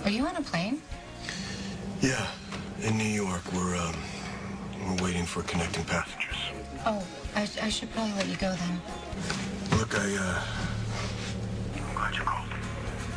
Are you on a plane? Yeah, in New York. We're waiting for connecting passengers. Oh, I should probably let you go then. Look, I'm glad you called.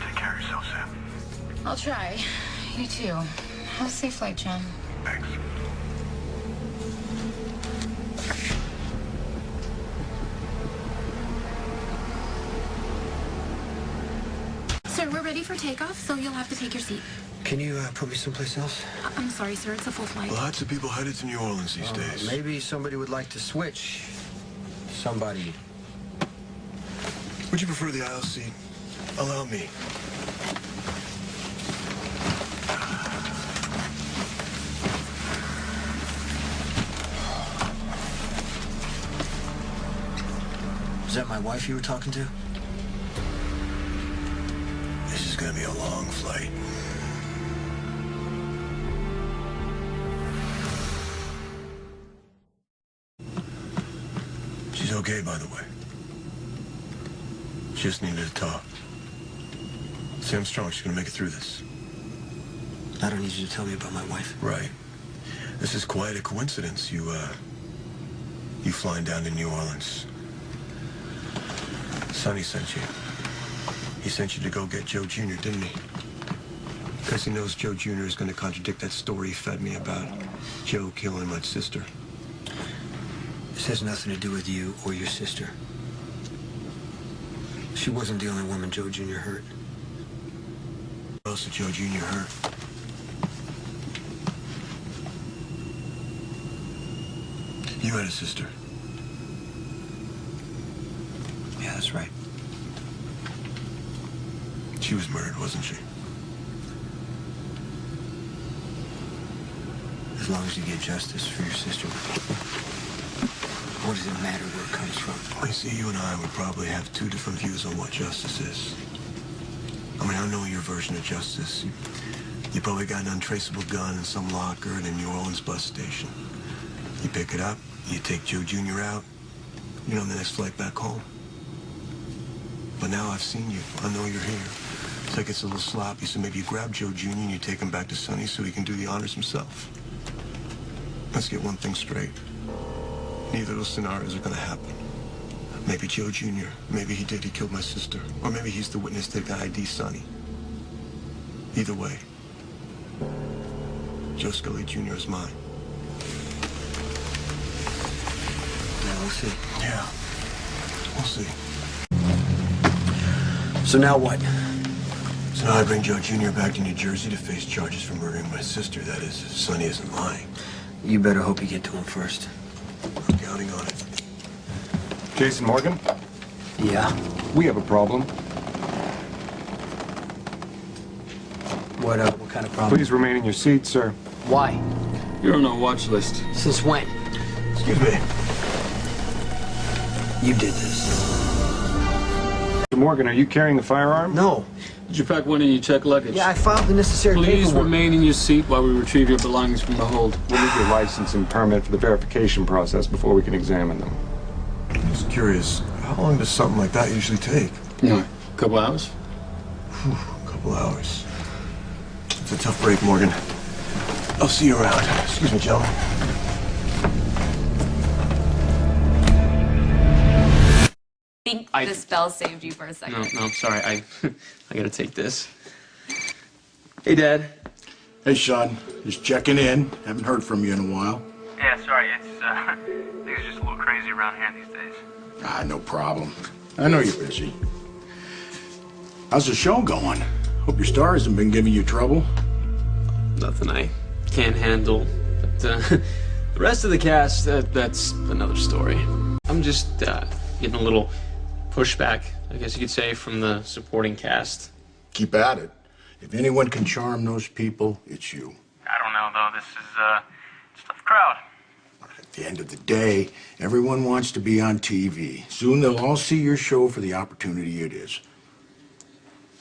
Take care of yourself, Sam. I'll try. You too. Have a safe flight, John. Thanks. Sir, we're ready for takeoff, so you'll have to take your seat. Can you put me someplace else? I'm sorry, sir. It's a full flight. Lots of people headed to New Orleans these days. Maybe somebody would like to switch. Somebody. Would you prefer the aisle seat? Allow me. Is that my wife you were talking to? This is gonna be a long flight. She's okay, by the way. She just needed to talk. Sam Strong, she's gonna make it through this. I don't need you to tell me about my wife. Right. This is quite a coincidence. You flying down to New Orleans. Sonny sent you. He sent you to go get Joe Jr., didn't he? Because he knows Joe Jr. is going to contradict that story he fed me about Joe killing my sister. This has nothing to do with you or your sister. She wasn't the only woman Joe Jr. hurt. Who else did Joe Jr. hurt? You had a sister. Yeah, that's right. She was murdered, wasn't she? As long as you get justice for your sister, what does it matter where it comes from? I see you and I would probably have two different views on what justice is. I mean, I know your version of justice. You probably got an untraceable gun in some locker in a New Orleans bus station. You pick it up, you take Joe Jr. out, you're on the next flight back home. But now I've seen you. I know you're here. It's like it's a little sloppy, so maybe you grab Joe Jr. and you take him back to Sonny so he can do the honors himself. Let's get one thing straight. Neither of those scenarios are gonna happen. Maybe Joe Jr., maybe he killed my sister. Or maybe he's the witness that got ID Sonny. Either way, Joe Scully Jr. is mine. Yeah, we'll see. Yeah, we'll see. So now what? So now I bring Joe Jr. back to New Jersey to face charges for murdering my sister. That is, if Sonny isn't lying. You better hope you get to him first. I'm counting on it. Jason Morgan? Yeah? We have a problem. What kind of problem? Please remain in your seat, sir. Why? You're on our watch list. Since when? Excuse me. You did this. Mr. Morgan, are you carrying the firearm? No. Did you pack one in your check luggage? Yeah, I filed the necessary Please paperwork. remain in your seat while we retrieve your belongings from the hold. We'll need your license and permit for the verification process before we can examine them. I'm just curious, how long does something like that usually take? Yeah, a couple hours. Whew, a couple hours. It's a tough break, Morgan. I'll see you around. Excuse me, gentlemen. I think the spell saved you for a second. No, sorry. I gotta take this. Hey, Dad. Hey, son. Just checking in. Haven't heard from you in a while. Yeah, sorry. It's things are just a little crazy around here these days. Ah, no problem. I know you're busy. How's the show going? Hope your star hasn't been giving you trouble. Nothing I can't handle. But the rest of the cast, that's another story. I'm just getting a little pushback, I guess you could say, from the supporting cast. Keep at it. If anyone can charm those people, it's you. I don't know though. This is it's a tough crowd. At the end of the day, everyone wants to be on TV. Soon they'll all see your show for the opportunity it is.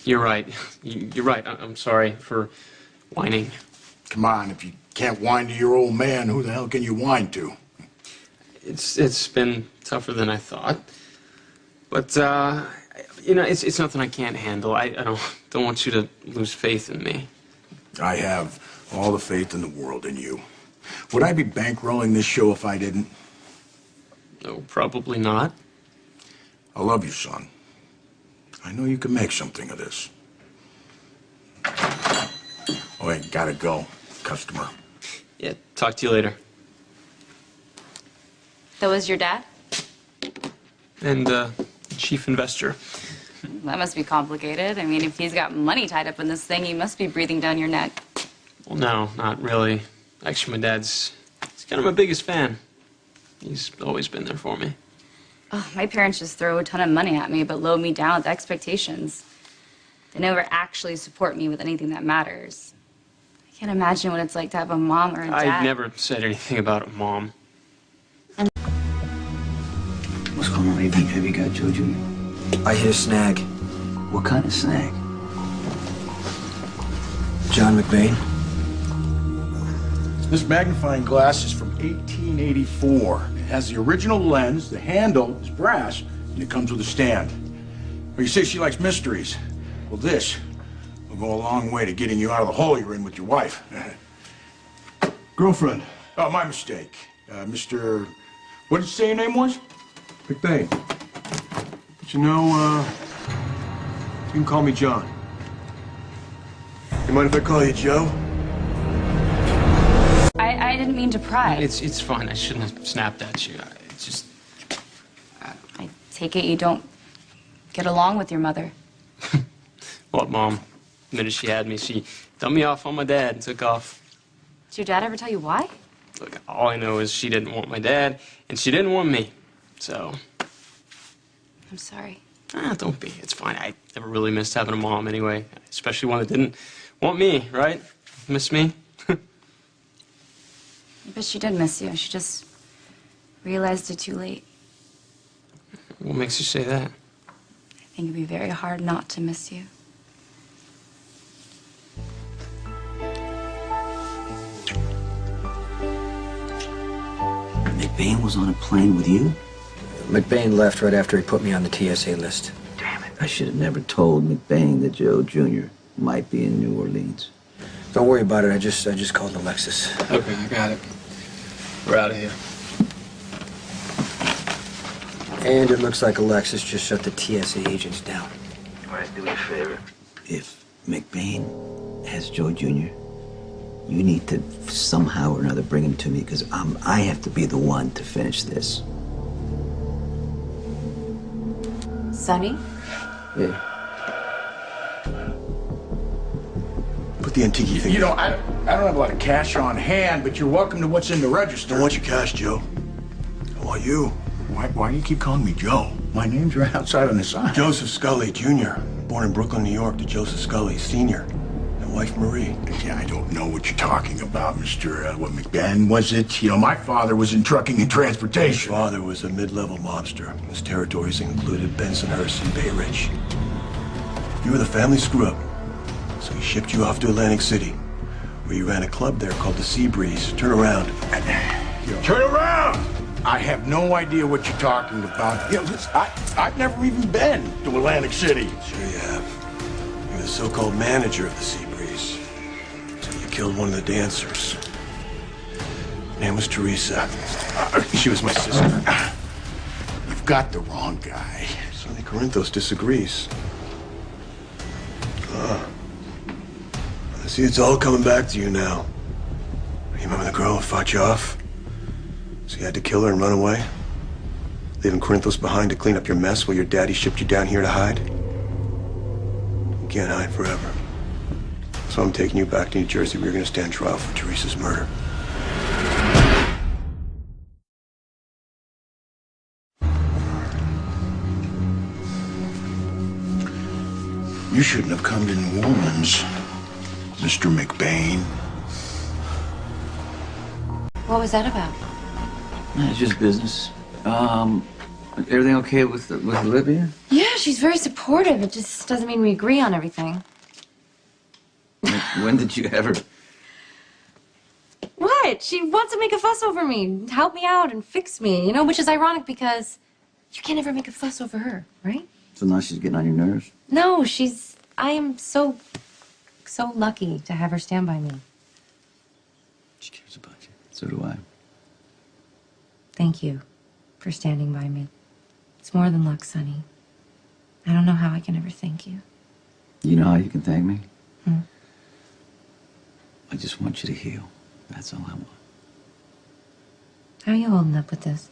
You're right. You're right. I'm sorry for whining. Come on, if you can't whine to your old man, who the hell can you whine to? It's been tougher than I thought. But, you know, it's nothing I can't handle. I don't want you to lose faith in me. I have all the faith in the world in you. Would I be bankrolling this show if I didn't? No, probably not. I love you, son. I know you can make something of this. Oh, wait, gotta go. Customer. Yeah, talk to you later. That was your dad? And, chief investor. That must be complicated. I mean, if he's got money tied up in this thing, he must be breathing down your neck. Well, no, not really. Actually, my dad's he's kind of my biggest fan. He's always been there for me. Oh, my parents just throw a ton of money at me, but load me down with expectations. They never actually support me with anything that matters. I can't imagine what it's like to have a mom or a dad. I never said anything about a mom. What's going on? Have you got Joe Jr.? I hit a snag. What kind of snag? John McBain. This magnifying glass is from 1884. It has the original lens, the handle is brass, and it comes with a stand. Well, you say she likes mysteries. Well, this will go a long way to getting you out of the hole you're in with your wife. Girlfriend. Oh, my mistake. Mr. What did you say your name was? McBain. But you know, you can call me John. You mind if I call you Joe? I didn't mean to pry. It's fine. I shouldn't have snapped at you. It's just... I take it you don't get along with your mother. What, Mom? The minute she had me, she dumped me off on my dad and took off. Did your dad ever tell you why? Look, all I know is she didn't want my dad, and she didn't want me. So... I'm sorry. Don't be. It's fine. I never really missed having a mom anyway. Especially one that didn't want me, right? Miss me? But she did miss you. She just realized it too late. What makes you say that? I think it'd be very hard not to miss you. McBain was on a plane with you? McBain left right after he put me on the TSA list. Damn it. I should have never told McBain that Joe Jr. might be in New Orleans. Don't worry about it. I just called Alexis. Okay, I got it. We're out of here. And it looks like Alexis just shut the TSA agents down. All right, do me a favor. If McBain has Joe Jr., you need to somehow or another bring him to me, because I have to be the one to finish this. Sonny? Yeah. Put the antique thing. You know, I don't have a lot of cash on hand, but you're welcome to what's in the register. I don't want your cash, Joe. I want you. Why do you keep calling me Joe? My name's right outside on the sign. Joseph Scully, Jr., born in Brooklyn, New York, to Joseph Scully, Sr., and wife Marie. Yeah, I don't know what you're talking about, Mr. What McBain, was it? You know, my father was in trucking and transportation. His father was a mid-level mobster. His territories included Bensonhurst and Bay Ridge. You were the family screw-up, so he shipped you off to Atlantic City, where you ran a club there called the Sea Breeze. Turn around. Turn around! I have no idea what you're talking about. You know, I've never even been to Atlantic City. Sure you have. You're the so-called manager of the Sea Breeze. So you killed one of the dancers. Her name was Teresa. She was my sister. You've got the wrong guy. Sonny Corinthos disagrees. I see it's all coming back to you now. You remember the girl who fought you off? So you had to kill her and run away? Leaving Corinthos behind to clean up your mess while your daddy shipped you down here to hide? You can't hide forever. So I'm taking you back to New Jersey where you're going to stand trial for Teresa's murder. You shouldn't have come to New Orleans, Mr. McBain. What was that about? It's just business. Everything okay with Olivia? Yeah, she's very supportive. It just doesn't mean we agree on everything. When did you ever? What? She wants to make a fuss over me, help me out and fix me, you know, which is ironic because you can't ever make a fuss over her, right? So now she's getting on your nerves? No, I am so so lucky to have her stand by me. She cares about you. So do I. Thank you for standing by me. It's more than luck, Sonny. I don't know how I can ever thank you. You know how you can thank me? Hmm. I just want you to heal. That's all I want. How are you holding up with this?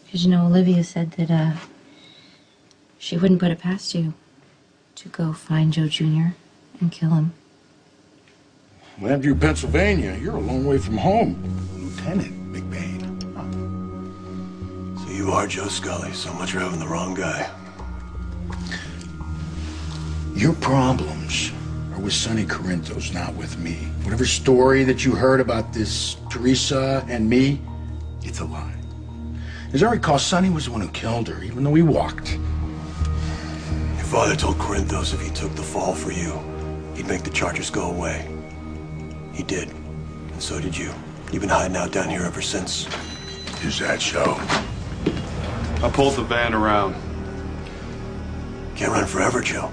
Because, you know, Olivia said that, she wouldn't put it past you to go find Joe Jr. and kill him. Landview, Pennsylvania. You're a long way from home. Lieutenant McBain. So you are Joe Scully. So much for having the wrong guy. Your problems are with Sonny Corinthos, not with me. Whatever story that you heard about this Teresa and me, it's a lie. As I recall, Sonny was the one who killed her, even though he walked. Your father told Corinthos if he took the fall for you, he'd make the charges go away. He did. And so did you. You've been hiding out down here ever since. Is that so? I pulled the van around. Can't run forever, Joe.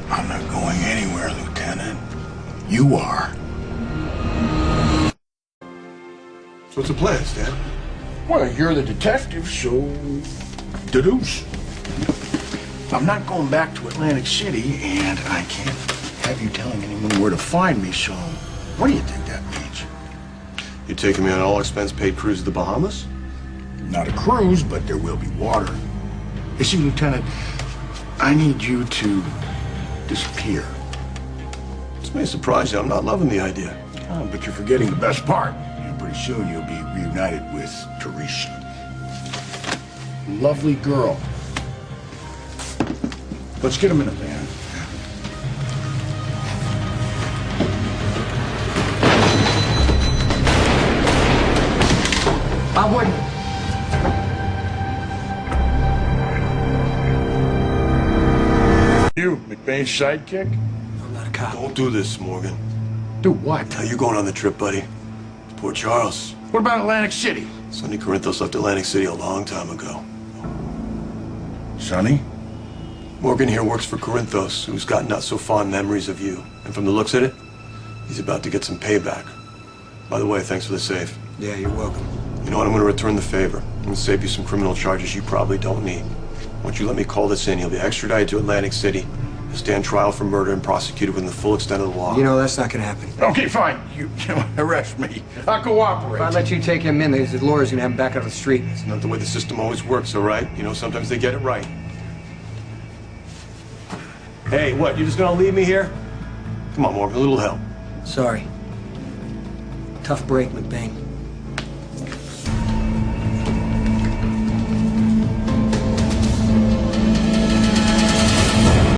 I'm not going anywhere, Lieutenant. You are. So what's the plan, Stan? Well, you're the detective, so deduce. I'm not going back to Atlantic City, and I can't have you telling anyone where to find me, so what do you think that means? You taking me on an all-expense-paid cruise to the Bahamas? Not a cruise, but there will be water. You see, Lieutenant, I need you to disappear. This may surprise you. I'm not loving the idea. Oh, but you're forgetting the best part. And pretty soon you'll be reunited with Teresa. Lovely girl. Let's get him in a van. I wouldn't. You, McBain's sidekick? I'm not a cop. Don't do this, Morgan. Do what? How you going on the trip, buddy? Poor Charles. What about Atlantic City? Sonny Corinthos left Atlantic City a long time ago. Sonny? Morgan here works for Corinthos, who's got not so fond memories of you. And from the looks of it, he's about to get some payback. By the way, thanks for the safe. Yeah, you're welcome. You know what? I'm going to return the favor. I'm going to save you some criminal charges you probably don't need. Once you let me call this in, he'll be extradited to Atlantic City. He'll stand trial for murder and prosecuted within the full extent of the law. You know, that's not gonna happen. Okay, fine. You arrest me. I'll cooperate. If I let you take him in, his lawyer's gonna have him back on the street. It's not the way the system always works, all right? You know, sometimes they get it right. Hey, what, you just gonna leave me here? Come on, Morgan, a little help. Sorry. Tough break, McBain.